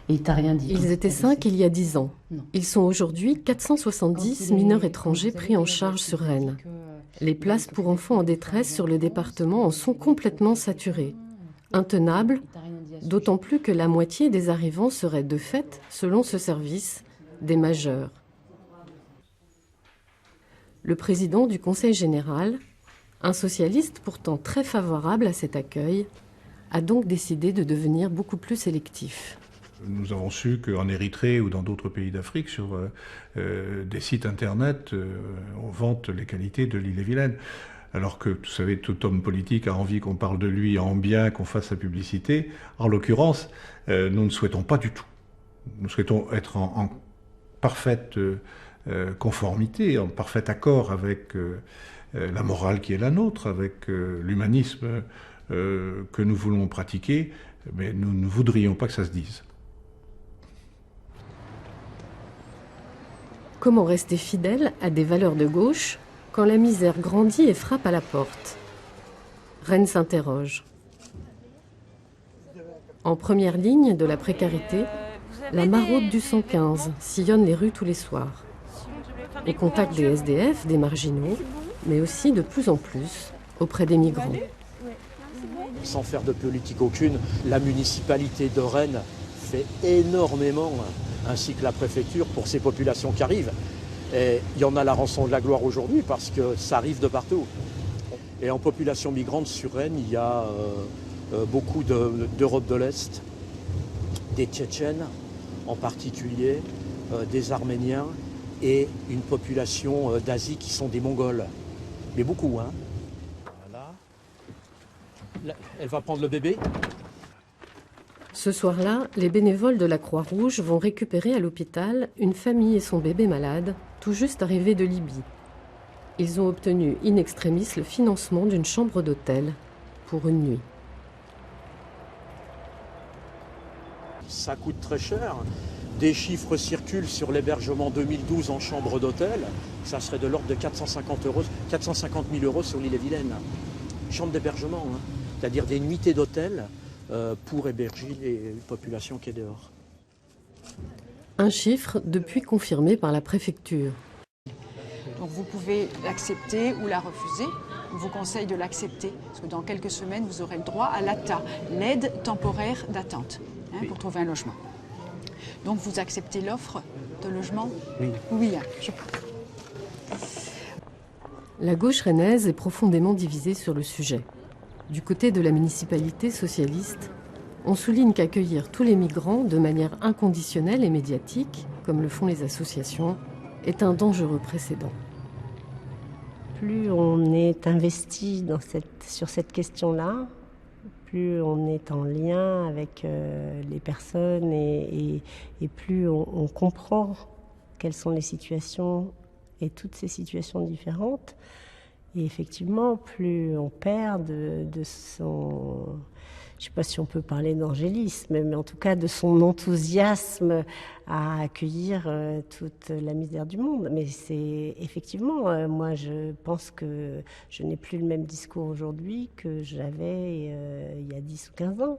Et il t'a rien dit? Ils étaient 5 il y a 10 ans. Non. Ils sont aujourd'hui 470 mineurs étrangers pris en charge sur Rennes. Les places pour enfants en détresse sur le département en sont complètement saturées. Intenables, d'autant plus que la moitié des arrivants seraient de fait, selon ce service, des majeurs. Le président du Conseil général, un socialiste pourtant très favorable à cet accueil, a donc décidé de devenir beaucoup plus sélectif. Nous avons su qu'en Érythrée ou dans d'autres pays d'Afrique, sur des sites internet, on vante les qualités de l'Ille-et-Vilaine. Alors que, vous savez, tout homme politique a envie qu'on parle de lui en bien, qu'on fasse sa publicité. En l'occurrence, nous ne souhaitons pas du tout. Nous souhaitons être en parfaite conformité, en parfait accord avec la morale qui est la nôtre, avec l'humanisme que nous voulons pratiquer, mais nous ne voudrions pas que ça se dise. Comment rester fidèle à des valeurs de gauche quand la misère grandit et frappe à la porte? Rennes s'interroge. En première ligne de la précarité, la maraude du 115 sillonne les rues tous les soirs. Au contact des SDF, des marginaux, mais aussi de plus en plus auprès des migrants. Sans faire de politique aucune, la municipalité de Rennes fait énormément, ainsi que la préfecture, pour ces populations qui arrivent. Et il y en a la rançon de la gloire aujourd'hui parce que ça arrive de partout. Et en population migrante sur Rennes, il y a beaucoup d'Europe de l'Est, des Tchétchènes en particulier, des Arméniens et une population d'Asie qui sont des Mongols. Mais beaucoup, hein. Voilà. Là, elle va prendre le bébé. Ce soir-là, les bénévoles de la Croix-Rouge vont récupérer à l'hôpital une famille et son bébé malade, tout juste arrivés de Libye. Ils ont obtenu in extremis le financement d'une chambre d'hôtel pour une nuit. Ça coûte très cher. Des chiffres circulent sur l'hébergement 2012 en chambre d'hôtel. Ça serait de l'ordre de 450 000 euros sur l'Ille-et-Vilaine. Chambre d'hébergement, hein. C'est-à-dire des nuitées d'hôtel pour héberger les populations qui est dehors. Un chiffre depuis confirmé par la préfecture. Donc vous pouvez l'accepter ou la refuser. On vous conseille de l'accepter, parce que dans quelques semaines, vous aurez le droit à l'ATA, l'aide temporaire d'attente, hein, pour trouver un logement. Donc vous acceptez l'offre de logement? Oui. Oui, hein, La gauche rennaise est profondément divisée sur le sujet. Du côté de la municipalité socialiste, on souligne qu'accueillir tous les migrants de manière inconditionnelle et médiatique, comme le font les associations, est un dangereux précédent. Plus on est investi sur cette question-là, plus on est en lien avec les personnes et plus on comprend quelles sont les situations et toutes ces situations différentes. Et effectivement, plus on perd de son... Je ne sais pas si on peut parler d'angélisme, mais en tout cas de son enthousiasme à accueillir toute la misère du monde. Mais c'est effectivement, moi je pense que je n'ai plus le même discours aujourd'hui que j'avais il y a 10 ou 15 ans.